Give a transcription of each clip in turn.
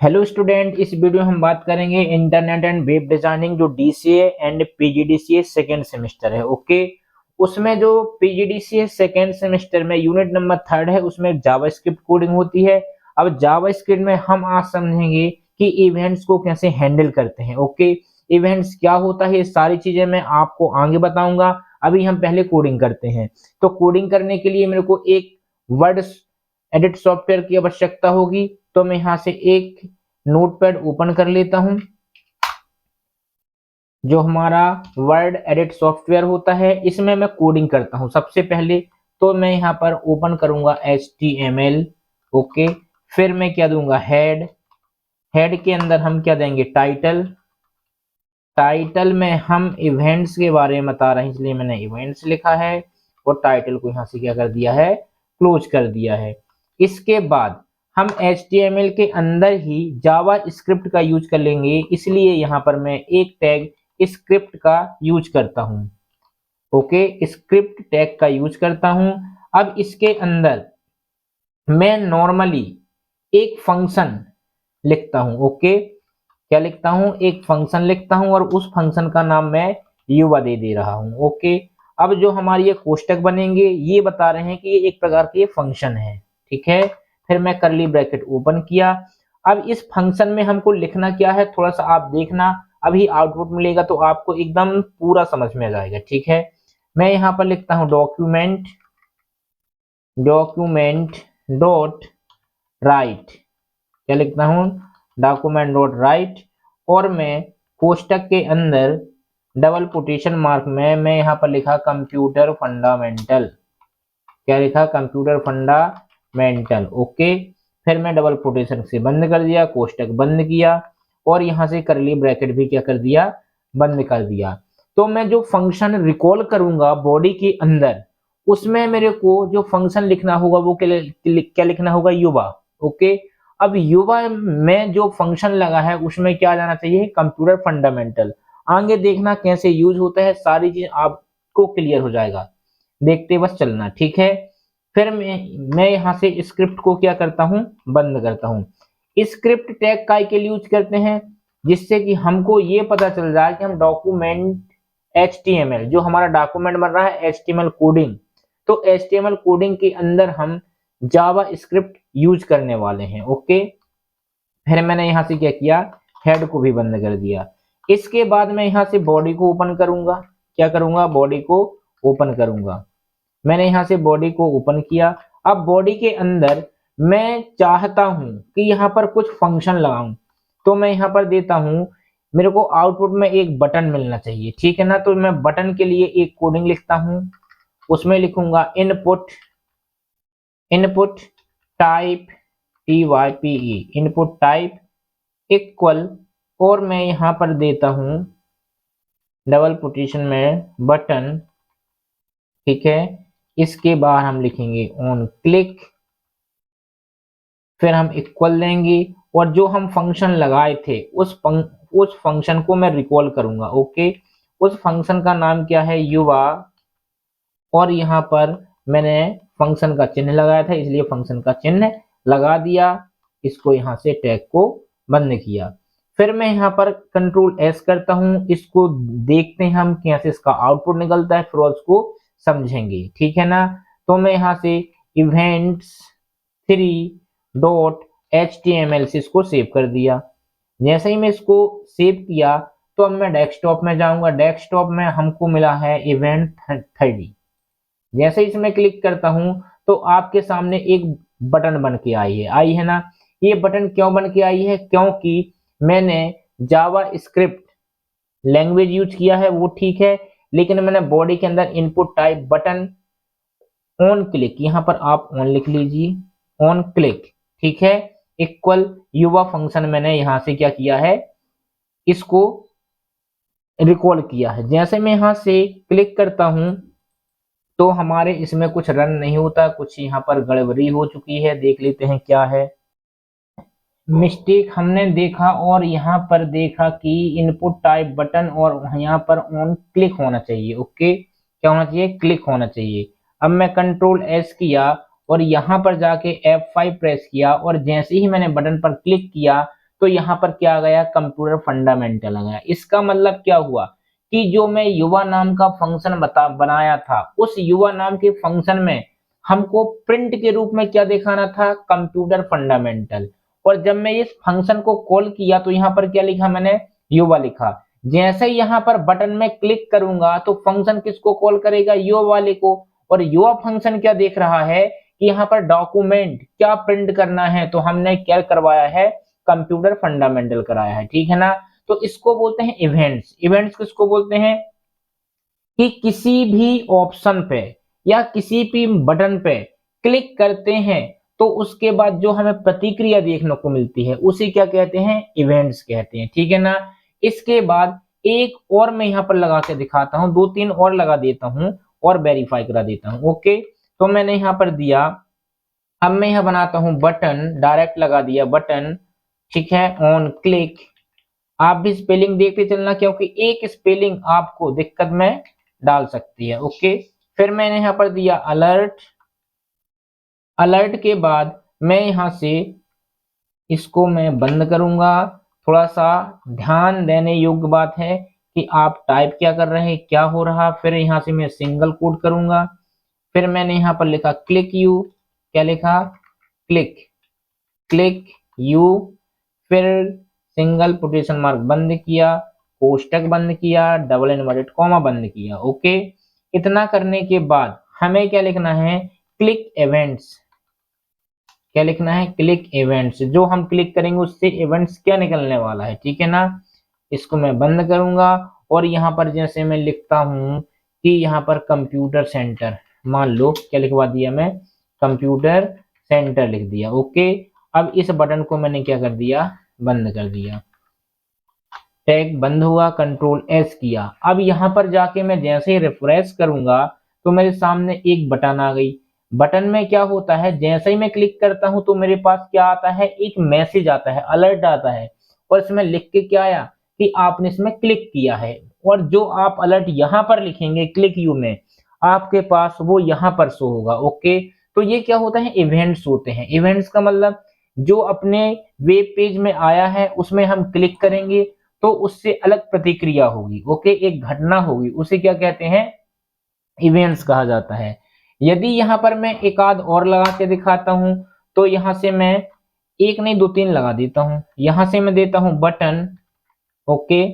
Hello student, इस video में हम बात करेंगे इंटरनेट एंड वेब डिजाइनिंग जो DCA and PGDCA second semester है। ओके, उसमें जो पीजीडीसीए सेकेंड सेमेस्टर में यूनिट नंबर 3 है, उसमें जावास्क्रिप्ट कोडिंग होती है। अब जावास्क्रिप्ट में हम आज समझेंगे कि इवेंट्स को कैसे हैंडल करते हैं। ओके, इवेंट्स क्या होता है, ये सारी चीजें मैं आपको आगे बताऊंगा। अभी हम पहले कोडिंग करते हैं। तो कोडिंग करने के लिए मेरे को एक वर्ड एडिट सॉफ्टवेयर की आवश्यकता होगी। तो मैं यहाँ से एक नोटपैड ओपन कर लेता हूं। जो हमारा वर्ड एडिट सॉफ्टवेयर होता है, इसमें मैं कोडिंग करता हूं सबसे पहले। तो मैं यहाँ पर ओपन करूंगा HTML। ओके, फिर मैं क्या दूंगा, हेड। हेड के अंदर हम क्या देंगे, टाइटल। टाइटल में हम इवेंट्स के बारे में बता रहे हैं, इसलिए मैंने इवेंट्स लिखा है। और टाइटल को यहाँ से क्या कर दिया है, क्लोज कर दिया है। इसके बाद हम HTML के अंदर ही जावा स्क्रिप्ट का यूज कर लेंगे, इसलिए यहाँ पर मैं एक टैग स्क्रिप्ट का यूज करता हूँ। ओके, स्क्रिप्ट टैग का यूज करता हूँ। अब इसके अंदर मैं नॉर्मली एक फंक्शन लिखता हूँ। ओके, क्या लिखता हूँ, एक फंक्शन लिखता हूँ और उस फंक्शन का नाम मैं युवा दे रहा हूँ। ओके, अब जो हमारे ये कोष्टक बनेंगे, ये बता रहे हैं कि ये एक प्रकार के फंक्शन है। ठीक है, फिर मैं करली ब्रैकेट ओपन किया। अब इस फंक्शन में हमको लिखना क्या है, थोड़ा सा आप देखना, अभी आउटपुट मिलेगा तो आपको एकदम पूरा समझ में आ जाएगा। ठीक है, मैं यहाँ पर लिखता हूँ डॉक्यूमेंट डॉक्यूमेंट डॉट राइट। क्या लिखता हूँ, डॉक्यूमेंट डॉट राइट। और मैं कोष्टक के अंदर डबल कोटेशन मार्क में मैं यहाँ पर लिखा कंप्यूटर फंडामेंटल। क्या लिखा, कंप्यूटर फंडामेंटल। ओके, फिर मैं डबल कोटेशन से बंद कर दिया, कोष्टक बंद किया और यहाँ से करली ब्रैकेट भी क्या कर दिया, बंद कर दिया। तो मैं जो फंक्शन रिकॉल करूंगा बॉडी के अंदर, उसमें मेरे को जो फंक्शन लिखना होगा वो क्या लिखना होगा, युवा। ओके, अब युवा में जो फंक्शन लगा है उसमें क्या जाना चाहिए, कंप्यूटर फंडामेंटल। आगे देखना कैसे यूज होता है, सारी चीज आपको क्लियर हो जाएगा, देखते बस चलना। ठीक है, फिर मैं यहाँ से स्क्रिप्ट को क्या करता हूँ, बंद करता हूँ। स्क्रिप्ट टैग काय के लिए यूज करते हैं, जिससे कि हमको ये पता चल जाए कि हम डॉक्यूमेंट HTML जो हमारा डॉक्यूमेंट बन रहा है HTML कोडिंग, तो HTML कोडिंग के अंदर हम जावा स्क्रिप्ट यूज करने वाले हैं। ओके, फिर मैंने यहाँ से क्या किया, हेड को भी बंद कर दिया। इसके बाद मैं यहाँ से बॉडी को ओपन करूंगा। क्या करूंगा, बॉडी को ओपन करूंगा। मैंने यहाँ से बॉडी को ओपन किया। अब बॉडी के अंदर मैं चाहता हूं कि यहाँ पर कुछ फंक्शन लगाऊं, तो मैं यहाँ पर देता हूं, मेरे को आउटपुट में एक बटन मिलना चाहिए। ठीक है ना, तो मैं बटन के लिए एक कोडिंग लिखता हूं। उसमें लिखूंगा input input type TYPE input type equal, और मैं यहाँ पर देता हूँ डबल पोजीशन में बटन। ठीक है, इसके बाद हम लिखेंगे ऑन क्लिक, फिर हम इक्वल देंगे और जो हम फंक्शन लगाए थे उस फंक्शन को मैं रिकॉल करूंगा। ओके, उस फंक्शन का नाम क्या है, युवा। और यहाँ पर मैंने फंक्शन का चिन्ह लगाया था, इसलिए फंक्शन का चिन्ह लगा दिया। इसको यहाँ से टैग को बंद किया। फिर मैं यहाँ पर कंट्रोल S करता हूँ, इसको देखते हैं हम कैसे इसका आउटपुट निकलता है, फिर उसको समझेंगे। ठीक है ना, तो मैं यहाँ से इवेंट्स 3.html से इसको सेव कर दिया। जैसे ही मैं इसको सेव किया, तो अब मैं डेस्कटॉप में जाऊंगा। डेस्कटॉप में हमको मिला है इवेंट 30। जैसे ही इसमें क्लिक करता हूं, तो आपके सामने एक बटन बन के आई है ना। ये बटन क्यों बन के आई है, क्योंकि मैंने जावा स्क्रिप्ट लैंग्वेज यूज किया है, वो ठीक है, लेकिन मैंने बॉडी के अंदर input type button on click, यहाँ पर आप ऑन लिख लीजिए, ऑन क्लिक। ठीक है, इक्वल युवा फंक्शन मैंने यहाँ से क्या किया है, इसको रिकॉल किया है। जैसे मैं यहाँ से क्लिक करता हूं, तो हमारे इसमें कुछ रन नहीं होता, कुछ यहाँ पर गड़बड़ी हो चुकी है। देख लेते हैं क्या है मिस्टेक। हमने देखा और यहाँ पर देखा कि इनपुट टाइप बटन और यहाँ पर ऑन क्लिक होना चाहिए। ओके, क्या होना चाहिए, क्लिक होना चाहिए। अब मैं कंट्रोल S किया और यहाँ पर जाके F5 प्रेस किया, और जैसे ही मैंने बटन पर क्लिक किया, तो यहाँ पर क्या आ गया, कंप्यूटर फंडामेंटल आ गया। इसका मतलब क्या हुआ कि जो मैं युवा नाम का फंक्शन बनाया था, उस युवा नाम के फंक्शन में हमको प्रिंट के रूप में क्या दिखाना था, कंप्यूटर फंडामेंटल। और जब मैं इस फंक्शन को कॉल किया तो यहाँ पर क्या लिखा मैंने, युवा लिखा। जैसे ही यहाँ पर बटन में क्लिक करूंगा तो फंक्शन किसको कॉल करेगा, युवा वाले को। और युवा फंक्शन क्या देख रहा है कि यहाँ पर डॉक्यूमेंट क्या प्रिंट करना है, तो हमने क्या करवाया है, कंप्यूटर फंडामेंटल कराया है, ठीक है ना। तो इसको बोलते हैं इवेंट्स। इवेंट्स किसको बोलते हैं कि किसी भी ऑप्शन पे या किसी भी बटन पे क्लिक करते हैं तो उसके बाद जो हमें प्रतिक्रिया देखने को मिलती है उसे क्या कहते हैं, इवेंट्स कहते हैं, ठीक है ना। इसके बाद एक और मैं यहाँ पर लगा के दिखाता हूँ, 2-3 और लगा देता हूँ और वेरीफाई करा देता हूँ। ओके, तो मैंने यहाँ पर दिया, अब मैं यहाँ बनाता हूँ बटन, डायरेक्ट लगा दिया बटन, ठीक है, ऑन क्लिक। आप भी स्पेलिंग देखते चलना क्योंकि एक स्पेलिंग आपको दिक्कत में डाल सकती है। ओके, फिर मैंने यहाँ पर दिया अलर्ट। अलर्ट के बाद मैं यहाँ से इसको मैं बंद करूंगा। थोड़ा सा ध्यान देने योग्य बात है कि आप टाइप क्या कर रहे हैं, क्या हो रहा। फिर यहाँ से मैं सिंगल कोट करूंगा। फिर मैंने यहाँ पर लिखा क्लिक यू, क्या लिखा, क्लिक, क्लिक यू। फिर सिंगल कोटेशन मार्क बंद किया, कोष्टक बंद किया, डबल इनवर्टेड कॉमा बंद किया। ओके, इतना करने के बाद हमें क्या लिखना है, क्लिक इवेंट्स। क्या लिखना है, क्लिक इवेंट्स। जो हम क्लिक करेंगे उससे इवेंट्स क्या निकलने वाला है, ठीक है ना। इसको मैं बंद करूंगा और यहाँ पर जैसे मैं लिखता हूँ कि यहाँ पर कंप्यूटर सेंटर, मान लो क्या लिखवा दिया मैं, कंप्यूटर सेंटर लिख दिया। ओके, अब इस बटन को मैंने क्या कर दिया, बंद कर दिया। टैग बंद हुआ, कंट्रोल एस किया। अब यहाँ पर जाके मैं जैसे ही रिफ्रेश करूंगा तो मेरे सामने एक बटन आ गई। बटन में क्या होता है, जैसे ही मैं क्लिक करता हूं तो मेरे पास क्या आता है, एक मैसेज आता है, अलर्ट आता है। और इसमें लिख के क्या आया कि आपने इसमें क्लिक किया है। और जो आप अलर्ट यहाँ पर लिखेंगे क्लिक यू में, आपके पास वो यहाँ पर शो होगा। ओके, तो ये क्या होता है, इवेंट्स होते हैं। इवेंट्स का मतलब जो अपने वेब पेज में आया है उसमें हम क्लिक करेंगे तो उससे अलग प्रतिक्रिया होगी। ओके, एक घटना होगी, उसे क्या कहते हैं, इवेंट्स कहा जाता है। यदि यहाँ पर मैं एक आध और लगा के दिखाता हूं तो यहाँ से मैं एक नहीं 2-3 लगा देता हूं। यहाँ से मैं देता हूं बटन। ओके,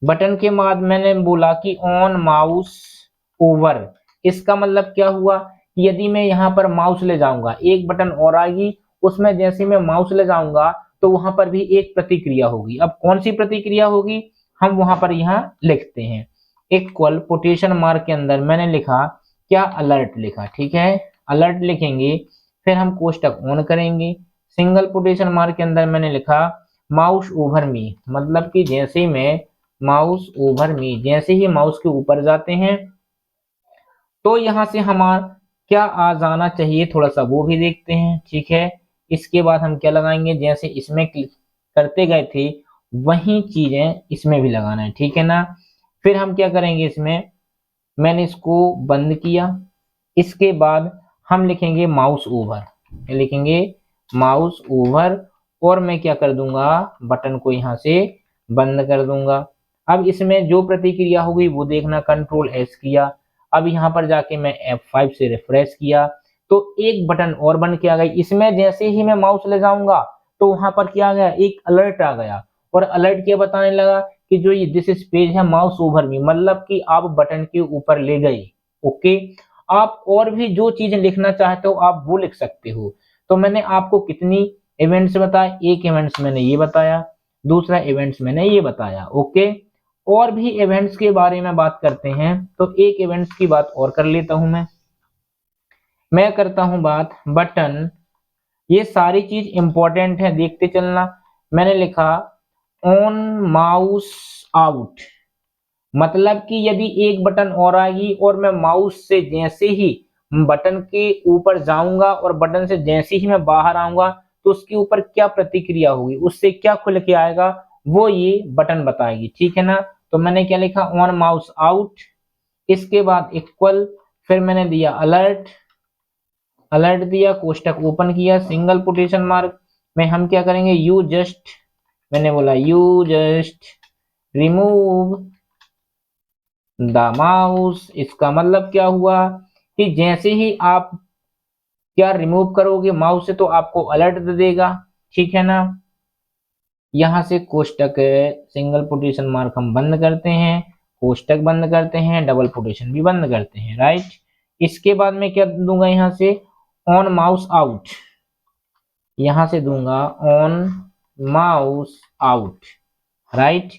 बटन के बाद मैंने बोला कि ऑन माउस ओवर। इसका मतलब क्या हुआ कि यदि मैं यहाँ पर माउस ले जाऊंगा, एक बटन और आएगी, उसमें जैसे मैं माउस ले जाऊंगा तो वहां पर भी एक प्रतिक्रिया होगी। अब कौन सी प्रतिक्रिया होगी, हम वहां पर यहाँ लिखते हैं इक्वल कोटेशन मार्क के अंदर मैंने लिखा क्या, अलर्ट लिखा, ठीक है, अलर्ट लिखेंगे। फिर हम कोष्टक ऑन करेंगे, सिंगल कोटेशन मार्क के अंदर मैंने लिखा माउस ओवर मी, मतलब कि जैसे ही मैं माउस ओवर मी, जैसे ही माउस के ऊपर जाते हैं तो यहाँ से हमारा क्या आ जाना चाहिए, थोड़ा सा वो भी देखते हैं, ठीक है। इसके बाद हम क्या लगाएंगे, जैसे इसमें क्लिक करते गए थे वही चीजें इसमें भी लगाना है, ठीक है ना। फिर हम क्या करेंगे, इसमें मैंने इसको बंद किया। इसके बाद हम लिखेंगे माउस ओवर, लिखेंगे माउस ओवर। और मैं क्या कर दूंगा, बटन को यहाँ से बंद कर दूंगा। अब इसमें जो प्रतिक्रिया होगी वो देखना, कंट्रोल एस किया। अब यहाँ पर जाके मैं F5 से रिफ्रेश किया तो एक बटन और बन के आ गई। इसमें जैसे ही मैं माउस ले जाऊंगा तो वहां पर क्या आ गया, एक अलर्ट आ गया। और अलर्ट क्या बताने लगा कि जो ये दिस इज पेज है माउस ओवर मी, मतलब कि आप बटन के ऊपर ले गए। ओके, आप और भी जो चीजें लिखना चाहते हो आप वो लिख सकते हो। तो मैंने आपको कितनी इवेंट्स बताए, एक इवेंट्स मैंने ये बताया, दूसरा इवेंट्स मैंने ये बताया। ओके, और भी इवेंट्स के बारे में बात करते हैं तो एक इवेंट्स की बात और कर लेता हूं मैं करता हूं बात बटन। ये सारी चीज इंपॉर्टेंट है, देखते चलना। मैंने लिखा ऑन माउस आउट, मतलब कि यदि एक बटन और आएगी और मैं माउस से जैसे ही बटन के ऊपर जाऊंगा और बटन से जैसे ही मैं बाहर आऊंगा तो उसके ऊपर क्या प्रतिक्रिया होगी, उससे क्या खुल के आएगा, वो ये बटन बताएगी, ठीक है ना। तो मैंने क्या लिखा, ऑन माउस आउट। इसके बाद इक्वल, फिर मैंने दिया अलर्ट, अलर्ट दिया, कोष्टक ओपन किया, सिंगल कोटेशन मार्क में हम क्या करेंगे, यू जस्ट मैंने बोला you just remove the mouse, इसका मतलब क्या हुआ कि जैसे ही आप क्या रिमूव करोगे माउस से तो आपको अलर्ट दे देगा, ठीक है ना। यहाँ से कोष्टक सिंगल कोटेशन मार्क हम बंद करते हैं, कोष्टक बंद करते हैं, डबल कोटेशन भी बंद करते हैं, राइट। इसके बाद मैं क्या दूंगा यहाँ से, ऑन माउस आउट, यहाँ से दूंगा ऑन माउस आउट, राइट।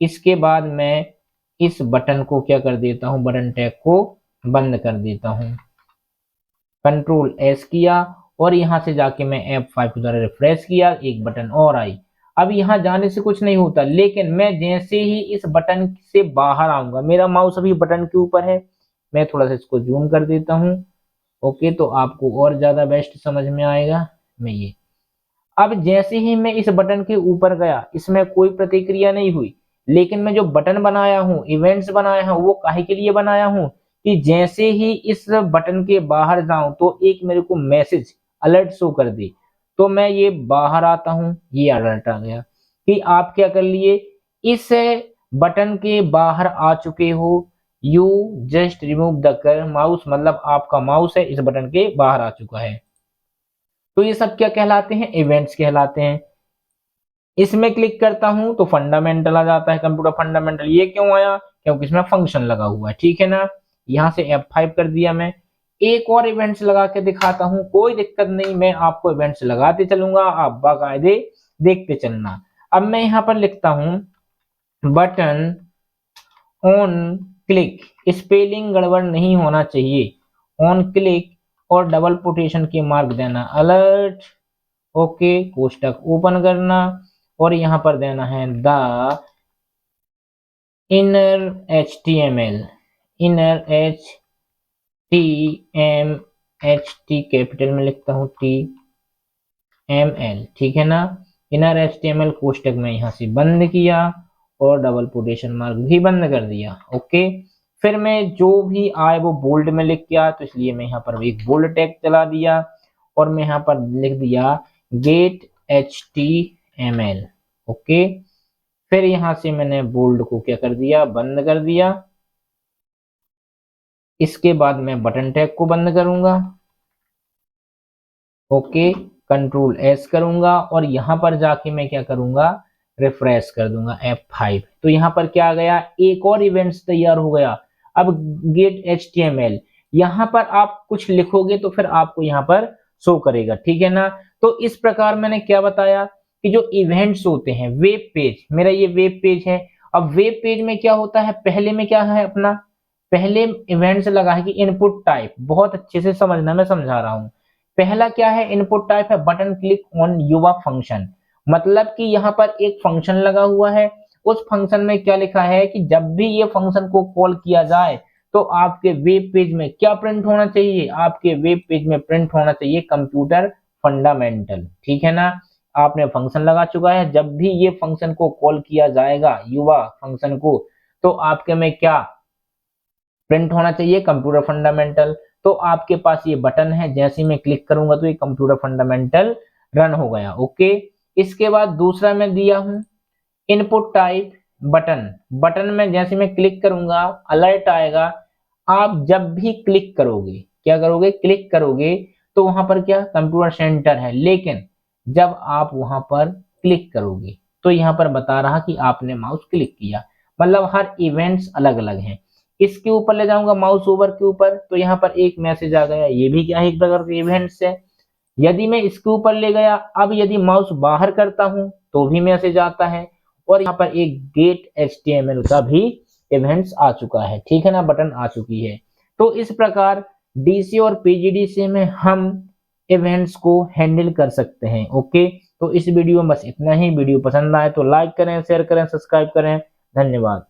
इसके बाद मैं इस बटन को क्या कर देता हूँ, बटन टैग को बंद कर देता हूँ, कंट्रोल एस किया और यहाँ से जाके मैं F5 के द्वारा रिफ्रेश किया, एक बटन और आई। अब यहाँ जाने से कुछ नहीं होता, लेकिन मैं जैसे ही इस बटन से बाहर आऊंगा, मेरा माउस अभी बटन के ऊपर है, मैं थोड़ा सा इसको जूम कर देता हूँ, ओके, तो आपको और ज्यादा बेस्ट समझ में आएगा। मैं ये अब जैसे ही मैं इस बटन के ऊपर गया, इसमें कोई प्रतिक्रिया नहीं हुई, लेकिन मैं जो बटन बनाया हूँ, इवेंट्स बनाया हूँ, वो काहे के लिए बनाया हूँ कि जैसे ही इस बटन के बाहर जाऊं तो एक मेरे को मैसेज अलर्ट शो कर दे। तो मैं ये बाहर आता हूँ, ये अलर्ट आ गया कि आप क्या कर लिए, इस बटन के बाहर आ चुके हो, यू जस्ट रिमूव द कर माउस, मतलब आपका माउस है इस बटन के बाहर आ चुका है। तो ये सब क्या कहलाते हैं, इवेंट्स कहलाते हैं। इसमें क्लिक करता हूं तो फंडामेंटल आ जाता है, कंप्यूटर फंडामेंटल। ये क्यों आया, क्योंकि इसमें फंक्शन लगा हुआ है, ठीक है ना। यहां से F5 कर दिया। मैं एक और इवेंट्स लगा के दिखाता हूं, कोई दिक्कत नहीं, मैं आपको इवेंट्स लगाते चलूंगा, आप बाकायदे देखते चलना। अब मैं यहां पर लिखता हूं बटन ऑन क्लिक, स्पेलिंग गड़बड़ नहीं होना चाहिए, ऑन क्लिक और डबल कोटेशन के मार्क देना अलर्ट, ओके, कोष्टक ओपन करना और यहां पर देना है the inner HTML, inner HTML capital में लिखता हूं TML, ठीक है ना। इनर HTML कोष्टक में यहां से बंद किया और डबल कोटेशन मार्क भी बंद कर दिया, ओके। फिर मैं जो भी आए वो बोल्ड में लिख किया, तो इसलिए मैं यहाँ पर एक बोल्ड टैग चला दिया और मैं यहाँ पर लिख दिया गेट HTML, ओके। फिर यहां से मैंने बोल्ड को क्या कर दिया, बंद कर दिया। इसके बाद मैं बटन टैग को बंद करूंगा, ओके, कंट्रोल एस करूंगा और यहां पर जाके मैं क्या करूंगा, रिफ्रेश कर दूंगा F5। तो यहां पर क्या आ गया, एक और इवेंट्स तैयार हो गया। अब गेट HTML, यहां पर आप कुछ लिखोगे तो फिर आपको यहां पर शो करेगा, ठीक है ना। तो इस प्रकार मैंने क्या बताया कि जो इवेंट्स होते हैं, वेब पेज, मेरा ये वेब पेज है। अब वेब पेज में क्या होता है, पहले में क्या है अपना, पहले इवेंट्स लगा है कि इनपुट टाइप, बहुत अच्छे से समझना, मैं समझा रहा हूं। पहला क्या है, इनपुट टाइप है बटन क्लिक ऑन युवा फंक्शन, मतलब कि यहाँ पर एक फंक्शन लगा हुआ है, उस फंक्शन में क्या लिखा है कि जब भी ये फंक्शन को कॉल किया जाए तो आपके वेब पेज में क्या प्रिंट होना चाहिए, आपके वेब पेज में प्रिंट होना चाहिए कंप्यूटर फंडामेंटल, ठीक है ना। आपने फंक्शन लगा चुका है, जब भी ये फंक्शन को कॉल किया जाएगा युवा फंक्शन को, तो आपके में क्या प्रिंट होना चाहिए, कंप्यूटर फंडामेंटल। तो आपके पास ये बटन है, जैसे ही मैं क्लिक करूंगा तो ये कंप्यूटर फंडामेंटल रन हो गया, ओके। इसके बाद दूसरा मैं दिया हूं इनपुट टाइप बटन, बटन में जैसे मैं क्लिक करूंगा अलर्ट आएगा। आप जब भी क्लिक करोगे, क्या करोगे, क्लिक करोगे तो वहां पर क्या कंप्यूटर सेंटर है, लेकिन जब आप वहां पर क्लिक करोगे तो यहाँ पर बता रहा कि आपने माउस क्लिक किया, मतलब हर इवेंट्स अलग अलग हैं। इसके ऊपर ले जाऊंगा माउस ओवर के ऊपर तो यहाँ पर एक मैसेज आ गया, ये भी क्या है, एक प्रकार के इवेंट्स है। यदि मैं इसके ऊपर ले गया, अब यदि माउस बाहर करता हूं तो भी मैसेज आता है और यहाँ पर एक गेट HTML का भी इवेंट्स आ चुका है, ठीक है ना, बटन आ चुकी है। तो इस प्रकार DC और PGDC में हम इवेंट्स को हैंडल कर सकते हैं, ओके। तो इस वीडियो में बस इतना ही। वीडियो पसंद आए तो लाइक करें, शेयर करें, सब्सक्राइब करें। धन्यवाद।